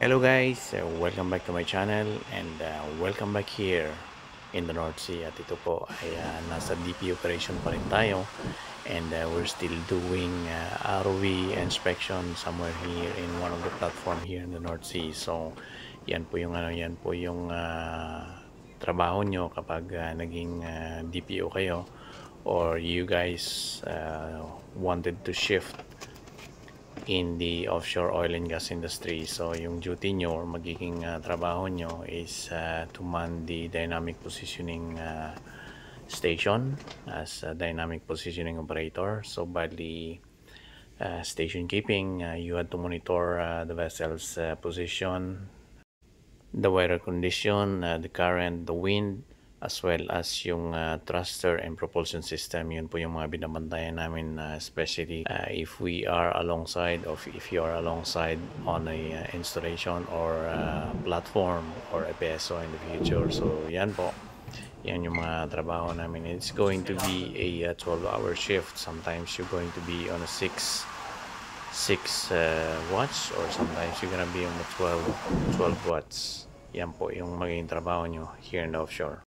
Hello guys, welcome back to my channel and welcome back here in the North Sea. At ito po ay nasa DP operation pa rin tayo and we're still doing ROV inspection somewhere here in one of the platform here in the North Sea. So yan po yung trabaho nyo kapag naging DPO kayo or you guys wanted to shift in the offshore oil and gas industry. So yung duty nyo or magiging trabaho nyo is to man the dynamic positioning station as a dynamic positioning operator. So by the station keeping, you had to monitor the vessel's position, the weather condition, the current, the wind, as well as yung thruster and propulsion system. Yun po yung mga binabantayan namin, especially if we are alongside or if you are alongside on a installation or platform or a PSO in the future. So yan po, yan yung mga trabaho namin. It's going to be a 12-hour shift. Sometimes you're going to be on a 6 watts or sometimes you're gonna be on the 12 watts. Yan po yung magiging trabaho nyo here in the offshore.